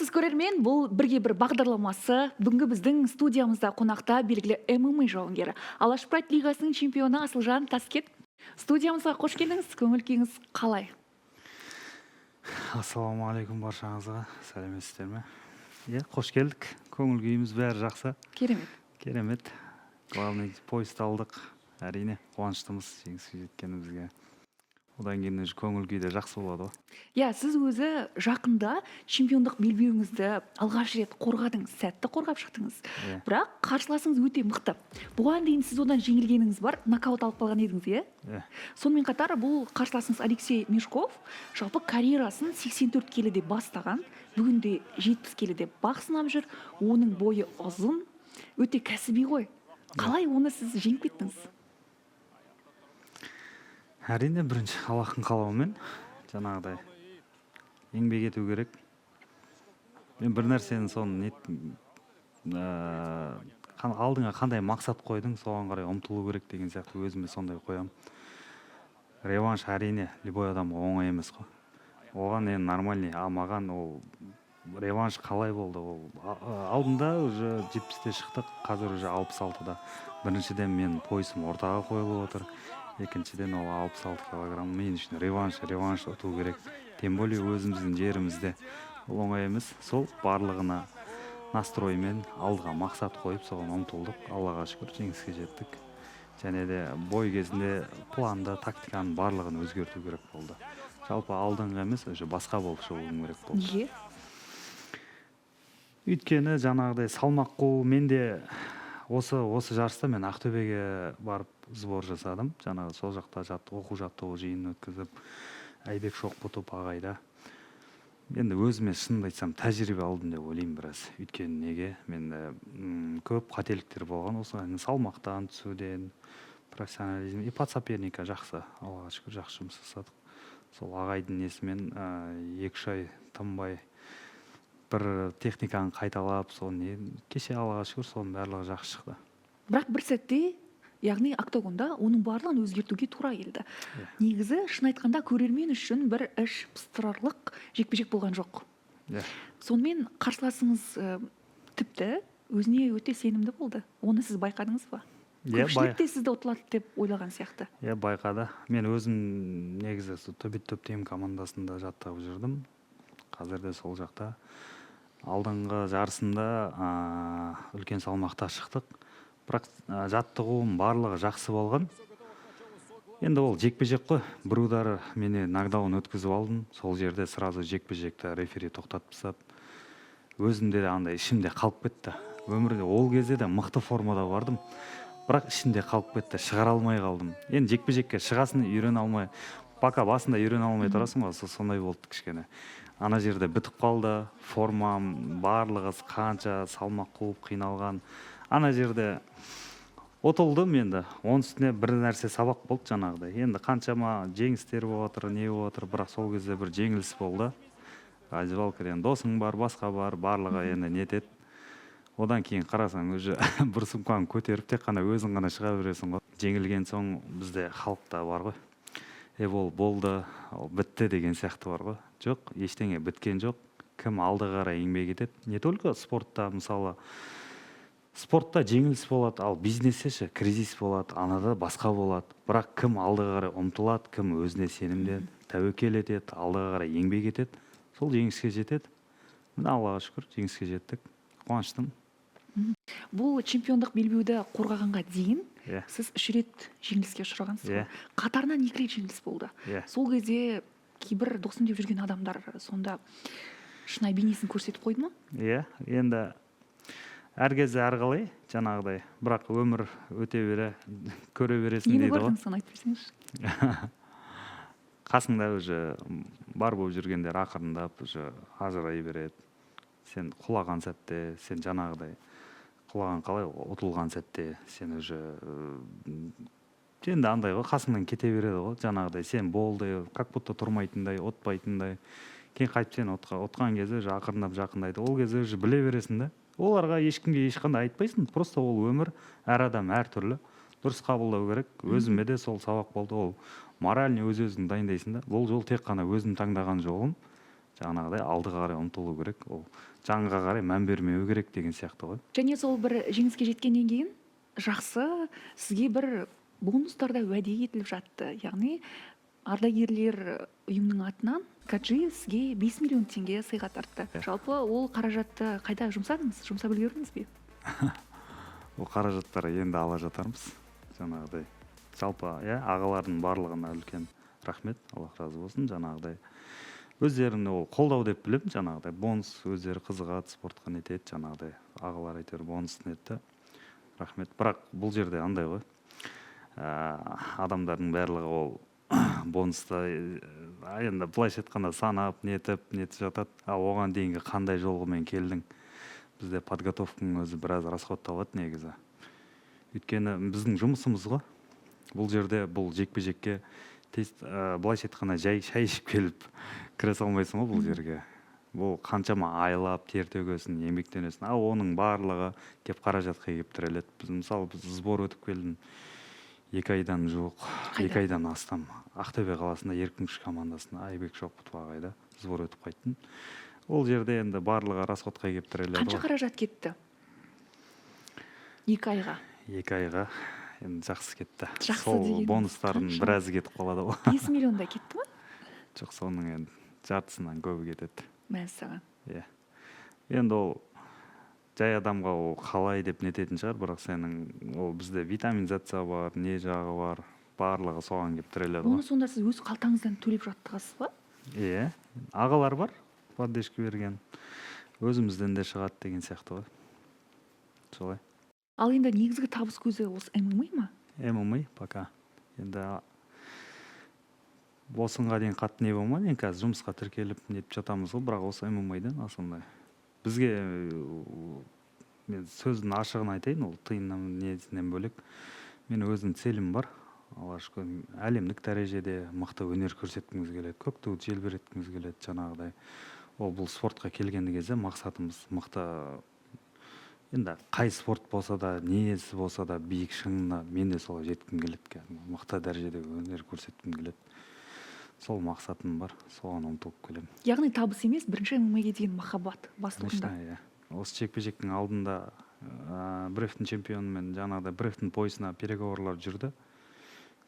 Армысыз көрермен, бұл бірге бір бағдарламасы. Бүгінгі біздің студиямызда қонақта белгілі ММА жауынгері, Алаш Прайд лигасының чемпионы Асылжан Таскет. Студиямызға қош келдіңіз, көңіл күйіңіз қалай? Ассалаумағалейкум баршаңызға, сәлеметсіздер ме? Қош келдік. Көңіл күйіміз бәрі жақсы. Керемет. Керемет. Главный поезд алдық. Әрине, қуаныштымыз жеңіске жеткенімізге. Одан кейін көңіл күй де жақсы болады ғой. Сіз өзі жақында чемпиондық белбеуіңізді алғаш рет қорғадыңыз, сәтті қорғап шықтыңыз. Бірақ қарсыласыңыз өте мықты. Бұған дейін сіз одан жеңілгеніңіз бар, нокаут алып қалған едіңіз, Сонымен қатар бұл қарсыласыңыз Алексей Мешков жалпы карьерасын 84 келіде бастаған, бүгінде 70 келіде бақ сынап жүр. Оның бойы ұзын, өте кәсіби ғой. Қалай оны сіз жеңіп кеттіңіз? Әрине, бірінші Аллахтың қалауымен, жаңағыдай еңбек ету керек. Мен бір нәрсені соны алдыңа қандай мақсат қойдың, соған қарай ұмтылу керек деген сияқты өзіме сондай қоямын. Реванш әрине любой адамға оңай емес қой. Оған енді нормальный, маған ол реванш қалай болды? Алдында уже 70-те шықтық, қазір уже 66-да. Біріншіден мен поясым ортаға қойылып отыр. Екіншіден ол 66 килограмм. Мен үшін реванш ұту керек. Тем более өзіміздің жерімізде. Ол оңай емес. Сол барлығына настроймен алдыға мақсат қойып, соған ұмтылдық. Аллаға шүкір жеңіске жеттік. Және де бой кезінде планды, тактиканың барлығын өзгерту керек болды. Жалпы алдыңғы емес, уже басқа болып шығуым керек болды. Неге? Өйткені жаңағыдай салмақ қуу, менде осы жарыста мен Ақтөбеге барып сбор жасадым. Жаңағы сол жақта оқу жаттығу жиынын өткізіп, Айбек Шоқбұтов ағайда. Енді өзіме шынымды айтсам тәжірибе алдым деп ойлаймын біраз. Өйткені неге? Мен көп қателіктер болған. Осы салмақтан түсуден, профессионализм и подсоперника жақсы. Аллаға шүкір жақсы жұмыс жасадық. Сол ағайдың несімен 2 ай тынбай бір техниканы қайталап, соны кеше Аллаға шүкір соның барлығы жақсы шықты. Бірақ бір сәтте, яғни октагонда оның барлығын өзгертуге тура келді. Негізі, шын айтқанда көрермен үшін бір іш пыстырарлық жекпе-жек болған жоқ. Сонымен қарсыласыңыз тіпті өзіне өте сенімді болды. Оны сіз байқадыңыз ба? Көпшілік те сізді ұтылады деп ойлаған сияқты. Байқады. Мен өзім негізі Төбет-Төптем командасында жаттығып жүрдім. Қазір де сол жақта. Алдыңғы жарысында үлкен салмақта шықтық. Бірақ жаттығуым барлығы жақсы болған. Енді ол жекпе-жек қой. Бір удары мені нокдаун өткізіп алдым. Сол жерде сразу жекпе-жекті рефери тоқтатып тастап. Өзімде де андай ішімде қалып кетті. Өмірде ол кезде де мықты формада бардым. Бірақ ішімде қалып кетті, шығара алмай қалдым. Енді жекпе-жекке шығасын үйрене алмай, пока басында үйрене алмай тұрасың ғой, сондай болды кішкене. Ана жерде бітіп қалды, формам, барлығы қанша салмақ қуып қиналған. Ана жерде ұтылдым енді. Оның үстіне бір нәрсе сабақ болды жаңағыдай. Енді қаншама жеңістер болып отыр, не болып отыр, бірақ сол кезде бір жеңіліс болды. Ажвалкерен досың бар, басқа бар, барлығы енді нетеді. Одан кейін қарасаң, уже бір сумканы көтеріп, тек қана өзің ғана шыға бересің ғой. Жеңілген соң бізде халықта бар ғой. Ол болды, бітті деген сияқты бар ғой. Жоқ, ештеңе біткен жоқ. Кім алды қарай еңбек етеді. Не только спортта, мысалы, спортта жеңіліс болады, ал бизнесте ше кризис болады, анада басқа болады. Бірақ кім алды қарай ұмтылады, кім өзіне сенімді, тәуекел етеді, алдыға қарай еңбек етеді, сол жеңіске жетеді. Міне Аллаға шүкір жеңіске жеттік. Қуаныштым. Бұл чемпиондық белбеуді қорғағанға дейін сіз 3 рет жеңіліске ұшырағансыз. Қатарынан 2 рет жеңіліс болды. Сол кезде кейбір досым деп жүрген адамдар сонда шынайы бейнесін көрсетіп қойды ма? Енді әр кезде әрқалай жаңағыдай, бірақ өмір өте бере көре бересің дейді ғой. Нені көрдіңіз, соны айтып берсеңізші? Қасыңда уже бар болып жүргендер ақырындап уже ажырай береді. Сен құлаған сәтте, сен жаңағыдай құлаған қалай ұтылған сәтте, сен уже енді андай ғой, қасыңнан кете береді ғой, жаңағыдай сен болды, как будто тұрмайтындай, отпайтындай. Кейін қайтып сен отқан кезде ақырындап жақындайды. Ол кезде уже біле бересің да. Оларға ешкімге ешқандай айтпайсың, просто ол өмір, әр адам әр түрлі. Дұрыс қабылдау керек. Өзіме де сол сабақ болды. Ол моральный өз-өзің дайындайсың да. Бұл жол тек қана өзім таңдаған жолым. жаңағыдай алдыға қарай ұмтылу керек, ол жанға қарай мән бермеу керек деген сияқты ғой. Және сол бір жеңіске жеткеннен кейін жақсы сізге бір бонустар да уәде етіліп жатты. Яғни ардагерлер ұйымының атынан Каджи сізге 5 миллион теңге сыйға тартты. Жалпы ол қаражатты қайда жұмсадыңыз? Жұмсап үлгердіңіз бе? Ол қаражаттар енді ала жатармыз. Жаңағыдай. Жалпы ағалардың барлығына үлкен рахмет, Аллах разы болсын. Жаңағыдай өздеріне ол қолдау деп білем, жаңағыдай бонус, өздері қызығады, спортқа нетеді, жаңағыдай ағалар әйтеуір бонус нетті. Рахмет. Бірақ бұл жерде андай ғой. Адамдардың барлығы ол бонуста енді былайша айтқанда санап нетіп жатады. Оған дейінгі қандай жолғымен келдің? Бізде подготовканың өзі біраз расходталады негізі. Өйткені біздің жұмысымыз ғой. Бұл жерде бұл жекпе-жекке былайша айтқанда жай шай ішіп келіп кіре салмайсың ғой бұл жерге. Бұл қаншама айлап, тер төгесің, еңбектенесің. Оның барлығы кеп қаражатқа келіп тіреледі. Біз мысалы сбор өтіп келдім 2 айдан жуық, 2 айдан астам. Ақтөбе қаласында еркін күш командасында Айбек Шоқбұтов ағайда сбор өтіп қайттым. Ол жерде енді барлығы расходқа келіп тіреледі. Қанша қаражат кетті? 2 айға. 2 айға енді жақсы кетті. Сол бонустардың біразы кетіп қалады ғой. 5 миллиондай кетті ма? Жоқ, соның енді жартысынан көбі кетеді. Мәссаған. Иә. Енді ол жай адамға ол қалай деп нететін шығар, бірақ сенің ол бізде витаминизация бар, не жағы бар, барлығы соған келіп тіреледі ғой. Оны сонда сіз өз қалтаңыздан төлеп жаттығасыз ба? Иә. Ағалар бар, поддержка берген. Өзімізден де шығады деген сияқты ғой. Солай. Ал енді негізгі табыс көзі осы ММА ма? ММА пока. Енді осынға дейін қатты не болмады, енді қазір жұмысқа тіркеліп нетіп жатамыз ғой, бірақ осы ММА-дан осындай. Бізге мен сөздің ашығын айтайын, ол тиыннан несінен бөлек. Мен өзім целім бар. Алғашқы әлемдік дәрежеде мықты өнер көрсеткіміз келеді, көк туды желбіреткіміз келеді, жаңағыдай. Ол бұл спортқа келген кезде мақсатымыз мықты. Енді қай спорт болса да, несі болса да, биік шыңына мен де солай жеткім келеді. Мықты дәрежеде өнер көрсеткім келеді. Сол мақсатым бар, соған ұмтылып келемін. Яғни табыс емес, бірінші ММА-ге деген махаббат бастығында. Осы жекпе-жектің алдында Брефтің чемпионымен жаңағыдай Брефтің поясына переговорлар жүрді.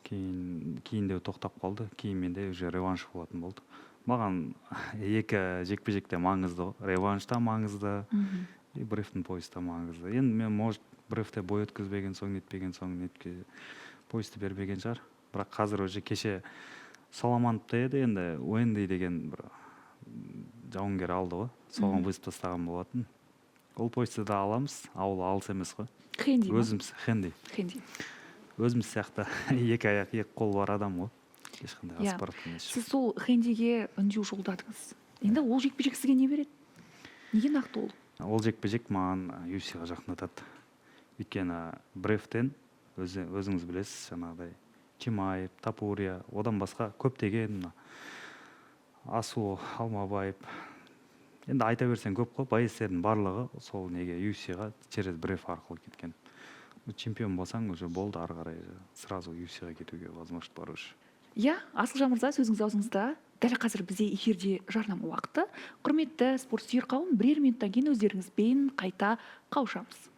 Кейінде тоқтап қалды. Кейін менде уже реванш болатын болды. Маған екі жекпе-жекте маңызды, реванш та маңызды, и Брефтің поясы да маңызды. Енді мен может Брефте бой өткізбеген соң, нетпеген соң, поясты бербеген шығар. Бірақ қазір уже кеше Саламановта еді, енді Уэнди деген бір жауынгер алды ғой. Соған вызып тастаған болатын. Ол поясты да аламыз, ауылы алыс емес қой. Хенди ма? Хенди. Өзіміз сияқты 2 аяқ, 2 қол бар адам ғой. Ешқандай аспарат емес. Сіз сол Хендиге үндеу жолдадыңыз. Енді ол жекпе-жек сізге не береді? Неге нақты ол? Ол жекпе-жек маған UFC-ға жақындатады. Өйткені Брефтен өзіңіз білесіз, жаңағыдай Чимаев, Тапурия, одан басқа көптеген Асу, Алмабаев. Енді айта берсең көп қой, боецтердің барлығы сол неге UFC-ға через Бреф арқылы кеткен. Чемпион болсаң уже болды, ары қарай сразу UFC-ға кетуге возможность бар уже. Иә, Асылжан мырза, сөзіңіз аузыңызда. Дәл қазір бізде эфирде жарнама уақыты. Құрметті спорт сүйер қауым, бірер минуттан кейін өздеріңізбен қайта қауышамыз.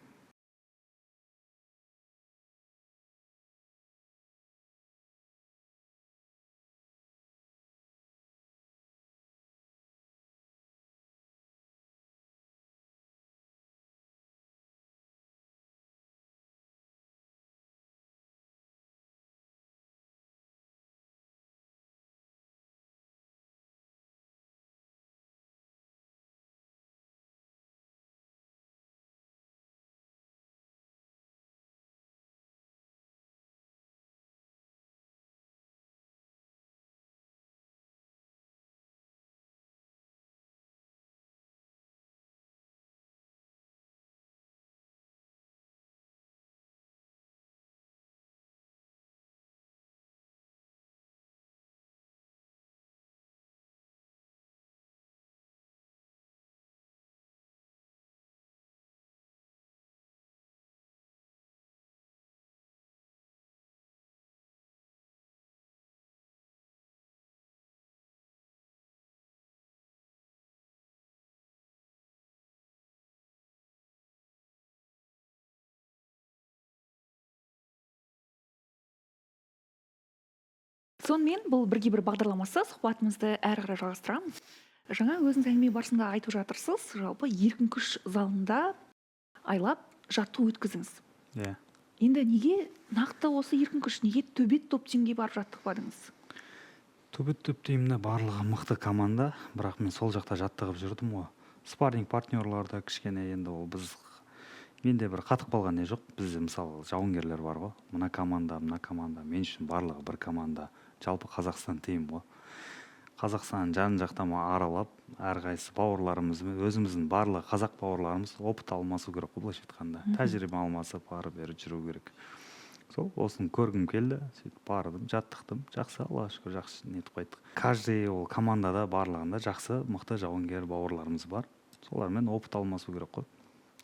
Сонымен бұл бірге бір бағдарламасы, сұхбатымызды әрі қарай жалғастырамыз. Жаңа өзіңіз әңгіме барысында айтып жатырсыз, жалпы еркін күш залында айлап жаттығу өткізіңіз. Иә. Енді неге нақты осы еркін күш, неге төбет топ теңге барып жаттықпадыңыз? Төбет топ тимінде барлығы мықты команда, бірақ мен сол жақта жаттығып жүрдім ғой. Спарринг партнерларда кішкене енді ол менде бір қатып қалған не жоқ. Бізде мысалы жауынгерлер бар ғой. Мына команда, мен үшін барлығы бір команда. Жалпы Қазақстан тим ғой. Қазақстан жан жақтан аралап, әрқайсысы бауырларымызбен, өзіміздің барлығы қазақ бауырларымыз опыт алмасу керек қой, былайша айтқанда. Тәжірибе алмасып, ары бері жүру керек. Сол осыны көргім келді, сөйтіп бардым, жаттықтым. Жақсы, Аллаға шүкір, жақсы нетіп қайттық. Каждый ол командада барлығында жақсы, мықты жауынгер бауырларымыз бар. Солармен опыт алмасу керек қой.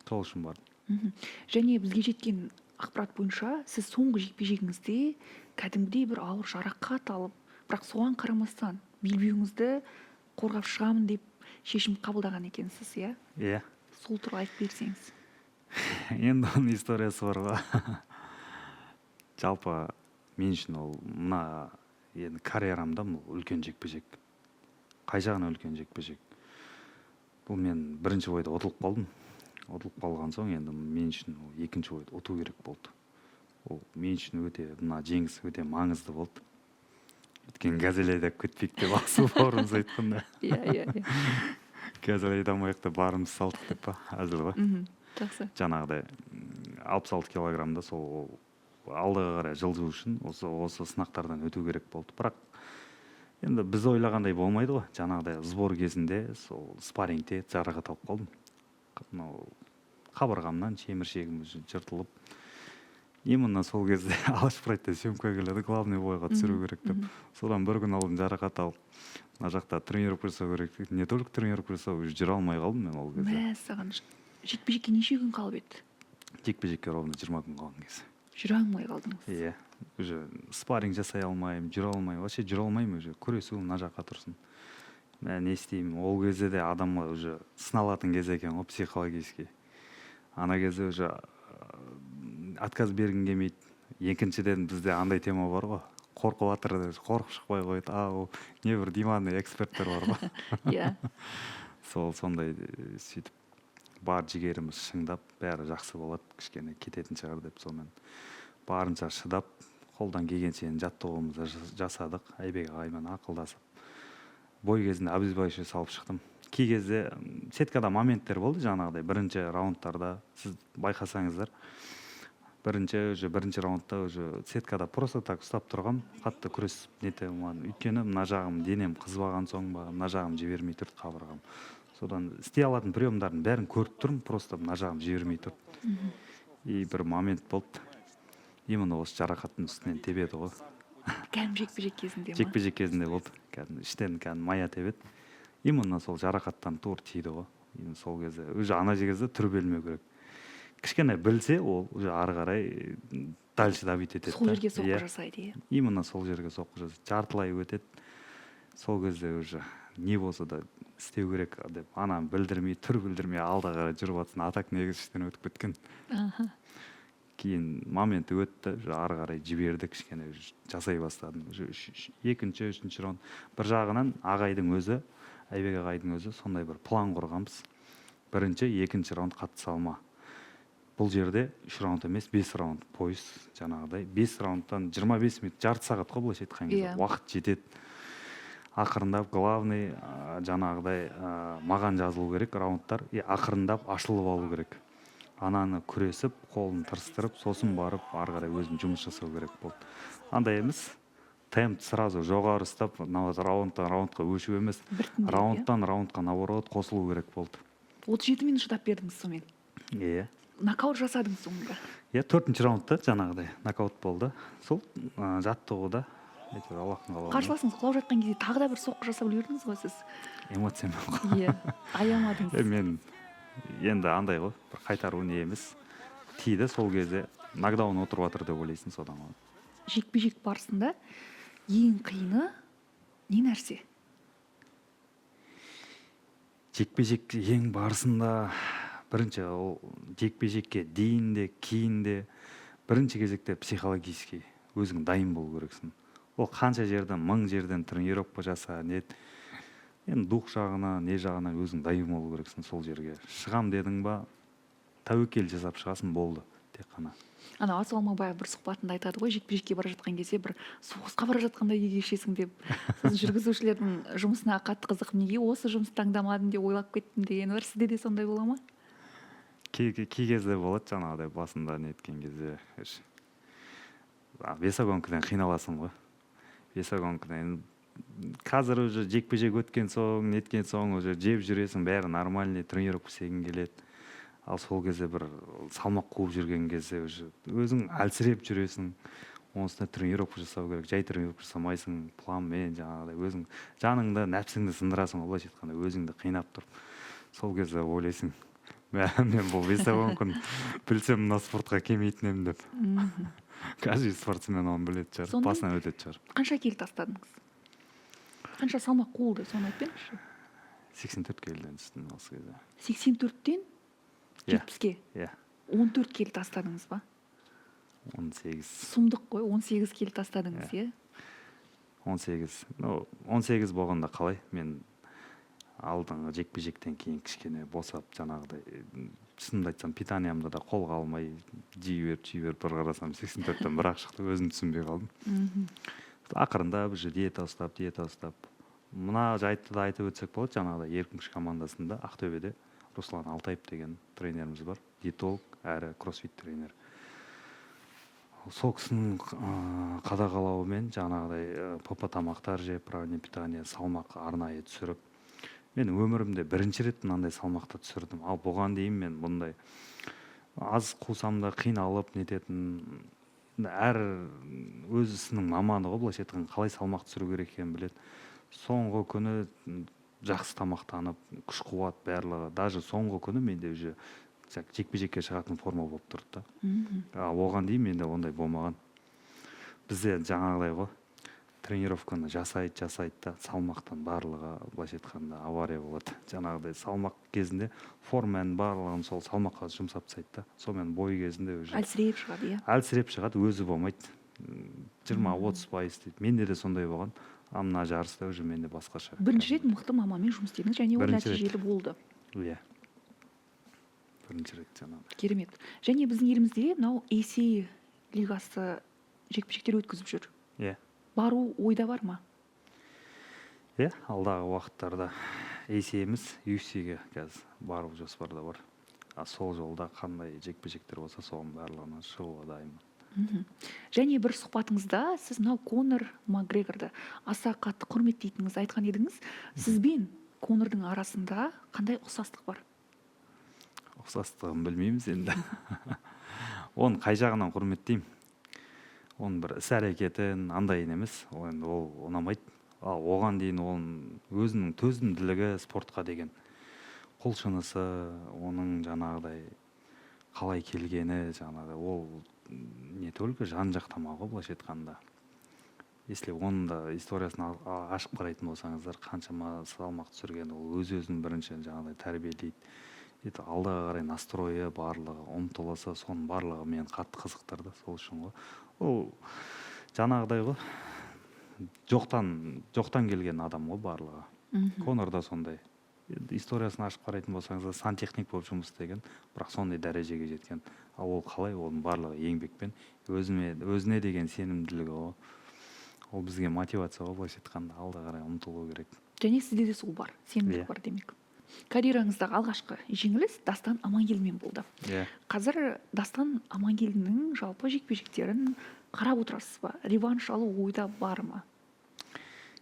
Сол үшін бардым. Және бізге жеткен ақпарат бойынша, сіз соңғы жекпе-жегіңізде кәдімгідей бір ауыр жарақат алып, бірақ соған қарамастан белбеуіңізді қорғап шығамын деп шешім қабылдаған екенсіз, иә? Иә. Сол туралы айтып берсеңіз. Енді оның историясы бар ғой. Жалпы мен үшін ол мына енді карьерамда үлкен жекпе-жек. Қай жағынан үлкен жекпе-жек? Бұл мен бірінші ойда ұтылып қалдым. Ұтылып қалған соң енді мен үшін екінші ойды ұту керек болды. Ол мен үшін мына жеңіс өте маңызды болды. Өйткені газель айдап кетпейік деп асыл бауырымыз айтқанда. Иә. Газель айдамайық та барымыз салдық деп па, әзіл ғой. Жақсы. Жаңағыдай 66 килограммда сол алдыға қарай жылжу үшін осы сынақтардан өту керек болды. Бірақ енді біз ойлағандай болмайды ғой. Жаңағыдай сбор кезінде сол спаррингте жарақат алып қалдым. Қабырғамнан шеміршегім жыртылып, именно сол кезде Алашпырайтта съемка келеді, главный бойға түсіру керек деп. Содан бір күн алдын жарақат алып, мына жақта тренировка жасау керек. Не только тренировка жасау, жүре алмай қалдым мен ол кезде. Мәссаған, жекпе-жекке неше күн қалып еді? Жекпе-жекке ровно 20 күн қалған кезде. Жүре алмай қалдыңыз. Иә, уже спарринг жасай алмаймын, жүре алмаймын, вообще жүре алмаймын, уже күресу мына жаққа тұрсын. Мен не істеймін? Ол кезде де адамға уже сыналатын кез екен ғой, психологически. Ана кезде уже отказ бергім келмейді. Екіншіден бізде андай тема бар ғой, қорқып жатыр, қорқып шықпай қойды. Ол небір диманный эксперттер бар ғой. Иә. Сондай сөйтіп бар жігеріміз шыңдап, бәрі жақсы болады, кішкене кететін шығар деп сонымен барынша шыдап, қолдан келгенше жаттығуымызды жасадық. Айбек ағаймен ақылдасып. Бой кезінде обезболивающий салып шықтым. Кей кезде сеткада моменттер болды, жаңағыдай бірінші раундтарда сіз байқасаңыздар. Бірінші раундта уже сеткада просто так ұстап тұрғам, қатты күрес нетем. Өйткені мына жағым денем қызбаған соң ба, мына жағым жібермей тұрды қабырғам. Содан істей алатын приемдардың бәрін көріп тұрмын, просто мына жағым жібермей тұрды. И бір момент болды. Именно осы жарақаттың үстінен тебеді ғой. Кәдімгі жекпе-жек кезінде ма? Жекпе-жек кезінде болды. Іштен мая тебеді. Именно сол жарақаттан тур тиді ғой. Сол кезде уже ана жерде түр белмеу керек. Кішкене білсе, ол уже ары қарай дальше давить етеді. Сол жерге соққы жасайды, иә. Именно сол жерге соққы жасайды. Жартылай өтеді. Сол кезде уже не болса да істеу керек деп ананы білдірмей, түр білдірмей алда қарай жүріп жатсын. Атак негізі іштен өтіп кеткен. Кейін моменті өтті, ары қарай жіберді, кішкене жасай бастадым. Екінші, үшінші раунд. Бір жағынан ағайдың өзі, Айбек ағайдың өзі сондай бір план құрғанбыз. Бірінші, екінші раунд қатты салма. Бұл жерде 3 раунд емес, 5 раунд пояс жаңағыдай. 5 раундтан 25 минут, жарты сағат қой былайша айтқан кезде. Уақыт жетеді. Ақырындап, главный жаңағыдай маған жазылу керек раундтар. Ақырындап ашылып алу керек. Ананы күресіп, қолын тырыстырып, сосын барып, ары қарай өзім жұмыс жасау керек болды. Андай емес, темп сразу жоғары ұстап, раундтан раундқа өшу емес, раундтан раундқа наоборот қосылу керек болды. 37 минут шыдап бердіңіз сонымен. Иә. Нокаут жасадыңыз соңында. Иә, 4-ші раундта жаңағыдай нокаут болды. Сол жаттығуда Аллахтың қалауымен. Қарсыласыңыз құлап жатқан кезде тағы да бір соққы жасап үлгердіңіз ғой сіз. Эмоциямен. Иә, аямадыңыз. Мен енді андай ғой, бір қайтару не емес. Тиді сол кезде нокдаун отырып жатыр деп ойлайсың содан. Жекпе-жек барысында ең қиыны не нәрсе? Жекпе-жек ең барысында бірінші ол жекпе-жекке дейін де кейін де бірінші кезекте психологически өзің дайын болу керексің. ол қанша жерден 1000 жерден тренировка жаса не енді дух жағына не жағына өзің дайын болу керексің сол жерге. Шығам дедің ба тәуекел жасап шығасың, болды тек қана. Ана Асыл Алмабаев бір сұхбатында айтады ғой, жекпе-жекке бара жатқан кезде бір соғысқа бара жатқандай күй кешесің деп. Сосын жүргізушілердің жұмысына қатты қызығып, неге осы жұмысты таңдамадым деп ойлап кеттім деген бар. Сізде де сондай бола ма? Кей кезде болады жаңағыдай басында неткен кезде. Весогонкадан қиналасың ғой. Весогонкадан қазір уже жекпе-жек өткен соң, неткен соң уже жеп жүресің, бәрі нормальный, тренировка істегің келеді. Ал сол кезде бір салмақ қуып жүрген кезде уже өзің әлсіреп жүресің. Онысына тренировка жасау керек. Жай тренировка жасамайсың, планмен жаңағыдай өзің жаныңды, нәпсіңді сындырасың, былайша айтқанда өзіңді қинап тұрып. Сол кезде ойлайсың, мен бұл весогонканы білсем мына спортқа келмейтін едім деп. Каждый спортсмен оны білетін шығар, басынан өтетін шығар. Қанша келі тастадыңыз? Қанша салмақ қуылды, соны айтып беріңізші. 84 келіден түстім осы кезде. 84-тен 70-ке? Иә. 14 келі тастадыңыз ба? 18. Сұмдық қой, 18 келі тастадыңыз, иә? 18. 18 болғанда қалай? Мен алдыңғы жекпе-жектен кейін кішкене босап жаңағыдай, шынымды айтсам, питаниямды да қолға алмай жей беріп бір қарасам 84-тен бірақ шықты, өзім түсінбей қалдым. Ақырында бір диета ұстап. Мына жайтты да айтып өтсек болады, жаңағыдай еркін күш командасында Ақтөбеде Руслан Алтаев деген тренеріміз бар, диетолог әрі кроссфит тренер. Сол кісінің қадағалауымен жаңағыдай ПП тамақтар жеп, правильный питание, салмақ арнайы түсіріп, мен өмірімде бірінші рет мынандай салмақты түсірдім. Ал бұған дейін мен бұндай аз қусам да қиналып нететін, әр өз ісінің маманы ғой, былайша айтқанда қалай салмақ түсіру керек екенін біледі. Соңғы күні жақсы тамақтанып, күш қуат барлығы, даже соңғы күні менде уже жекпе-жекке шығатын форма болып тұрды да. Оған дейін менде ондай болмаған. Бізде жаңағыдай ғой, тренировканы жасайды да, салмақтан барлығы, былайша айтқанда, авария болады. Жаңағыдай салмақ кезінде форманың барлығын сол салмаққа жұмсап тастайды да. Сонымен бой кезінде уже әлсіреп шығады, иә? Әлсіреп шығады, өзі болмайды. 20-30% дейді. Менде де сондай болған. Мына жарыста уже менде басқаша. Бірінші рет мықты мамамен жұмыс істедіңіз, және ол нәтижелі болды. Иә. Бірінші рет жаңағы. Керемет. Және біздің елімізде мынау AC лигасы жекпе-жектер өткізіп жүр. Иә. Бару ойда бар ма? Иә, алдағы уақыттарда AC-міз UFC-ге қазір бару жоспарда бар. Сол жолда қандай жекпе-жектер болса, соның барлығына шығуға дайынмын. Және бір сұхбатыңызда сіз мынау Конор Макгрегорды аса қатты құрметтейтініңіз айтқан едіңіз. Сізбен Конордың арасында қандай ұқсастық бар? Ұқсастығын білмейміз енді. Оны қай жағынан құрметтеймін? Оның бір іс-әрекетін андайын емес, ол ұнамайды. Ал оған дейін оның өзінің төзімділігі спортқа деген құлшынысы, оның жаңағыдай қалай келгені, жаңағыдай ол не только жан-жақтама ғой, былайша айтқанда. Если оның да историясын ашып қарайтын болсаңыздар, қаншама салмақ түсірген, ол өз-өзін бірінші жаңағыдай тәрбиелейді. Алдағы қарай настройы барлығы, ұмтылысы, соның барлығы мен қатты қызықтырды, сол үшін ғой. Ол жаңағыдай ғой, жоқтан келген адам ғой барлығы. Конор да сондай. Историясын ашып қарайтын болсаңыздар, сантехник болып жұмыс істеген, бірақ сондай дәрежеге жеткен. Ал ол қалай? Оның барлығы еңбекпен, өзіне деген сенімділігі ғой. Ол бізге мотивация ғой, былайша айтқанда, алда қарай ұмтылу керек. Және сізде де сол бар, сенімділік бар демек. Карьераңыздағы алғашқы жеңіліс Дастан Амангелдімен болды. Қазір Дастан Амангелдінің жалпы жекпе-жектерін қарап отырасыз ба? Реванш алу ойда бар ма?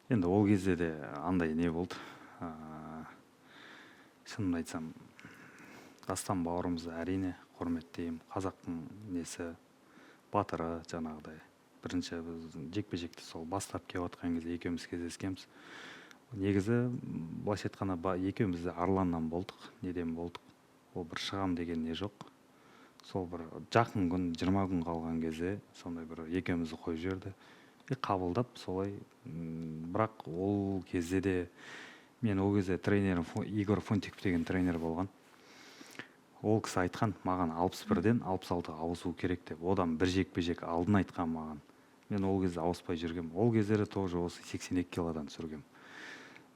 Енді ол кезде де андай не болды. Шынымды айтсам, Дастан бауырымызды әрине құрметтеймін. Қазақтың несі, батыры жаңағыдай. Бірінші біз жекпе-жекті сол бастап келіп отқан кезде екеуміз кездескенбіз. Негізі былайша айтқанда екеуміз де Арланнан болдық, неден болдық. Ол бір шығам деген не жоқ. Сол бір жақын күн, 20 күн қалған кезде сондай бір екеумізді қойып жіберді. Қабылдап солай. Бірақ ол кезде де мен ол кезде тренерім Игорь Фунтиков деген тренер болған. Ол кісі айтқан, маған 61-ден 66-ға ауысу керек деп. Одан бір жекпе-жек алдын айтқан маған. мен ол кезде ауыспай жүргем. Ол кездері тоже осы 82 килодан түсіргем.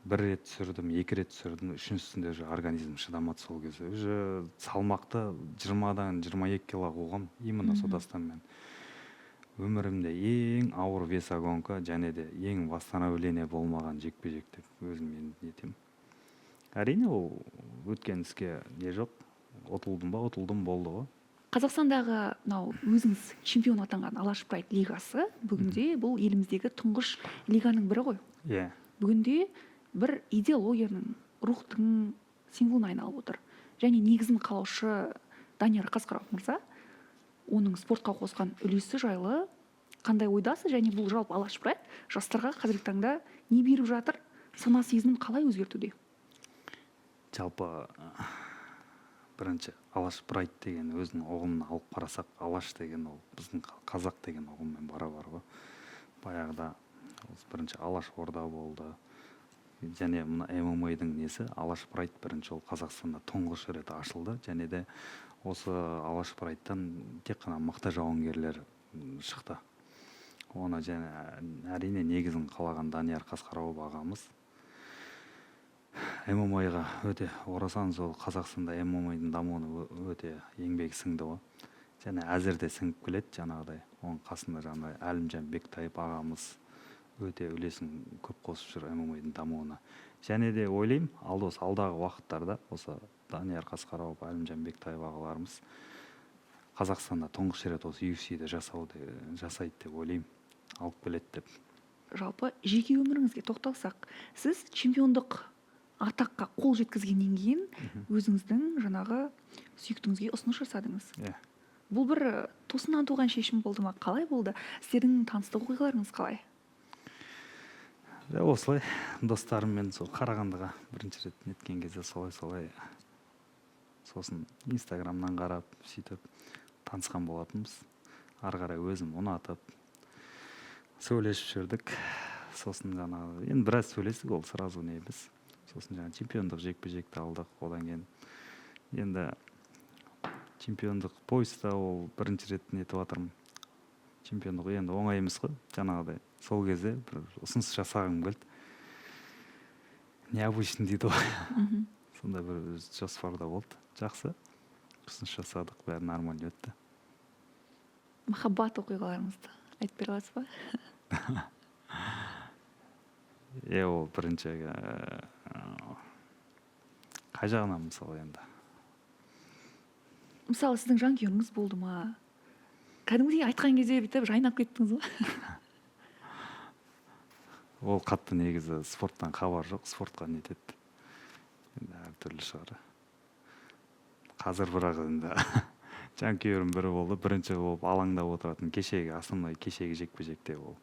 Бір рет түсірдім, 2 рет түсірдім, үшіншісінде уже организм шыдамады сол кезде. Уже салмақты 20-дан 22 кило қойғам, именно содастан мен. Өмірімде ең ауыр весогонка және де ең восстановление болмаған жекпе-жек деп өзім мен нетем. Әрине ол өткен іске не жоқ, ұтылдым болды ғой. Қазақстандағы мынау өзіңіз чемпион атанған Алаш Прайд лигасы бүгінде бұл еліміздегі тұңғыш лиганың бірі ғой. Иә. Бүгінде бір идеологияның, рухтың символына айналып отыр. Және негізін қалаушы Данияр Қасқаров мырза оның спортқа қосқан үлесі жайлы қандай ойдасыз, және бұл жалпы Алаш Прайд жастарға қазіргі таңда не беріп жатыр, сана сезімін қалай өзгертуде? Жалпы бірінші Алаш Прайд деген өзінің ұғымын алып қарасақ, Алаш деген ол біздің қазақ деген ұғыммен барабар ғой. Баяғыда бірінші Алаш Орда болды. Және мына ММА-дің несі Алаш Прайд бірінші ол Қазақстанда тұңғыш рет ашылды. Және де осы Алаш Прайдтан тек қана мықты жауынгерлер шықты. Оны және әрине негізін қалаған Данияр Қасқаров ағамыз. ММА-ға өте орасан зор Қазақстанда ММА-ның дамуына өте еңбегі сіңді ғой. Және әзірде сіңіп келеді жаңағыдай. Оның қасында жаңағыдай Әлімжан Бектайып ағамыз өте үлесін көп қосып жүр ММА-ның дамуына. Және де ойлаймын, алдағы уақыттарда осы Данияр Қасқаров, Әлімжан Бектайып ағаларымыз Қазақстанда тұңғыш рет осы UFC-ді жасайды деп ойлаймын, алып келеді деп. Жалпы жеке өміріңізге тоқталсақ, сіз чемпиондық атаққа қол жеткізгеннен кейін өзіңіздің жаңағы сүйіктіңізге ұсыныс жасадыңыз. Бұл бір тосыннан туған шешім болды ма? Қалай болды? Сіздердің таныстық оқиғаларыңыз қалай? Осылай достарыммен сол Қарағандыға бірінші рет неткен кезде солай сосын Инстаграмнан қарап сөйтіп танысқан болатынбыз. Ары қарай өзім ұнатып сөйлесіп жүрдік. Сосын жаңағы енді біраз сөйлестік, ол сразу не емес. Сосын жаңағы чемпиондық жекпе-жекті алдық. Одан кейін енді чемпиондық пояста ол бірінші рет нетіп жатырмын. Чемпиондық енді оңай емес қой. Жаңағыдай сол кезде бір ұсыныс жасағым келді. Необычный дейді ғой. Сонда бір жоспарда болды. Жақсы. Ұсыныс жасадық, бәрі нормально өтті. Махаббат оқиғаларыңызды айтып бере аласыз ба? Ол бірінші қай жағынан мысалы енді? Мысалы сіздің жанкүйеріңіз болды ма? Кәдімгідей айтқан кезде бүйтіп жайнап кеттіңіз ба? Ол қатты негізі спорттан хабар жоқ, спортқа нетеді. Енді әртүрлі шығар. Қазір бірақ енді жанкүйерім бірі болды, бірінші болып алаңда отыратын кешегі жекпе-жекте ол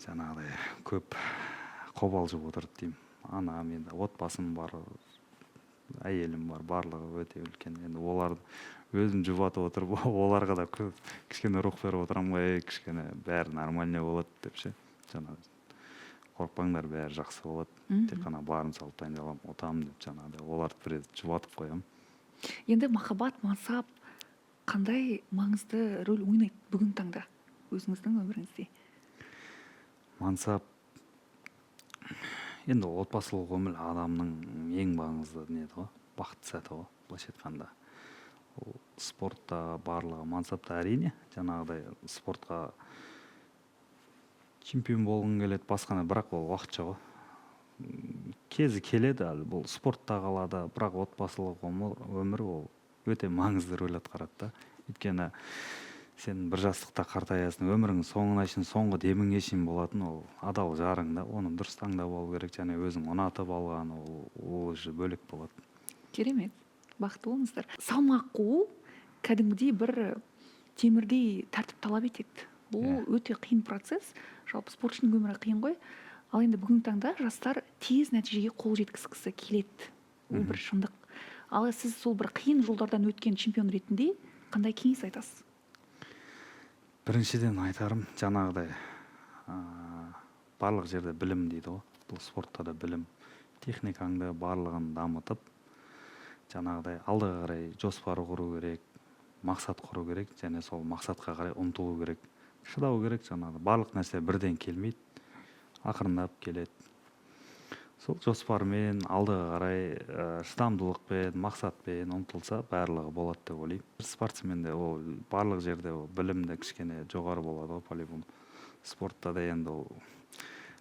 жаңағыдай көп қобалжып отырды деймін. Анам енді отбасым бар, әйелім бар, барлығы өте үлкен. Енді оларды өзім жұбатып отырып, оларға да кішкене рух беріп отырамын ғой, кішкене бәрі нормально болады деп ше. Жаңағы қорықпаңдар, бәрі жақсы болады. Тек қана барын салып дайындаламын, отамын деп жаңағыдай оларды бір жұбатып қоямын. Енді махаббат, мансап қандай маңызды рөл ойнайды бүгін таңда өзіңіздің өміріңізде? Мансап енді отбасылық өмір адамның ең маңызды неді ғой, бақытты сәті ғой, былайша айтқанда. Ол спортта барлығы, мансапта әрине, жаңағыдай спортқа чемпион болғың келеді, басқаны, бірақ ол уақытша ғой. Кезі келеді, бұл спортта қалады, бірақ отбасылық өмір ол өте маңызды рөл атқарады да. Өйткені сен бір жастықта қартаясың, өмірің соңына шейін, соңғы деміңе шейін болатын ол адал жарың да, оны дұрыс таңдап алу керек, және өзің ұнатып алған ол уже бөлек болады. Керемет, бақытты болыңыздар. Салмақ қуу кәдімгідей бір темірдей тәртіп талап етеді. Бұл өте қиын процесс. Жалпы спортшының өмірі қиын ғой. Ал енді бүгінгі таңда жастар тез нәтижеге қол жеткізгісі келеді. Ол бір шындық. Ал сіз сол бір қиын жолдардан өткен чемпион ретінде қандай кеңес айтасыз? Біріншіден айтарым, жаңағыдай барлық жерде білім дейді ғой. Бұл спортта да білім, техникаңды барлығын дамытып, жаңағыдай алдыға қарай жоспар құру керек, мақсат құру керек, және сол мақсатқа қарай ұмтылу керек. шыдау керек, жаңағы барлық нәрсе бірден келмейді, ақырындап келеді. Сол жоспармен алдыға қарай шыдамдылықпен, мақсатпен ұмтылса барлығы болады деп ойлаймын. Спортсменде ол барлық жерде ол білімді кішкене жоғары болады ғой, по-любому. Спортта да енді ол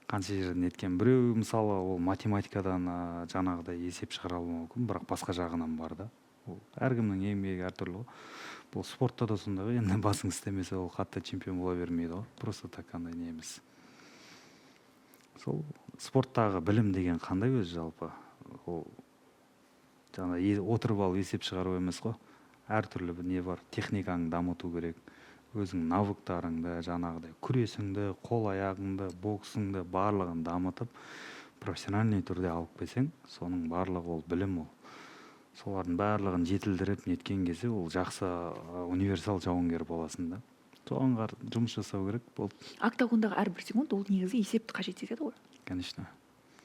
қанша жерден неткен, біреу мысалы ол математикадан жаңағыдай есеп шығара алуы мүмкін, бірақ басқа жағынан бар да. Ол әркімнің еңбегі әртүрлі ғой. Бұл спортта да сондай ғой, енді басың істемесе ол қатты чемпион бола бермейді ғой, просто так андай не емес. Сол спорттағы білім деген қандай өзі жалпы? Ол жаңа отырып алып есеп шығару емес қой. Әртүрлі не бар, техникаңды дамыту керек. Өзің навыктарыңды, жаңағыдай күресіңді, қол аяғыңды, боксыңды барлығын дамытып, профессиональный түрде алып келсең, соның барлығы ол білім ол. Солардың барлығын жетілдіріп неткен кезде ол жақсы универсал жауынгер боласың да. Соған жұмыс жасау керек болды. Октагондағы әрбір секунд ол негізі есепті қажет етеді ғой. Конечно.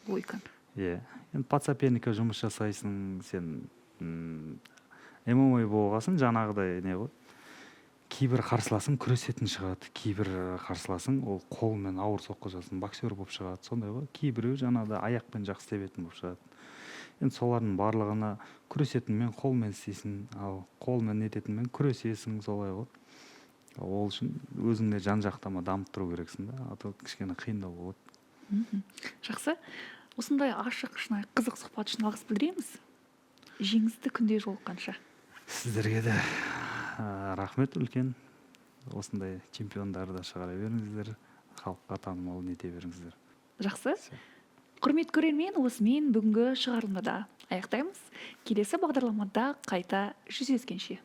Логиканы. Иә. Енді подсоперникке жұмыс жасайсың, сен ММА болғасын, жаңағыдай не ғой. Кейбір қарсыласың күресетін шығады, кейбір қарсыласың ол қолмен ауыр соққы жасын боксер болып шығады, сондай ғой. Кейбіреу жаңағыдай аяқпен жақсы тебетін болып шығады. Енді солардың барлығына күресетінмен қолмен істейсің, ал қолмен нететінмен күресесің, солай ғой. Ол үшін өзіңде жан-жақтама дамыттыру керексің да, а то кішкене қиындау болады. Жақсы. Осындай ашық, шынайы, қызық сұхбат үшін алғыс білдіреміз. Жеңісті күнде жолыққанша. Сіздерге де рахмет үлкен. Осындай чемпиондарды да шығара беріңіздер, халыққа танымал нете беріңіздер. Жақсы. Құрметті көрермен, осымен бүгінгі шығарылымды да аяқтаймыз. Келесі бағдарламада қайта жүздескенше.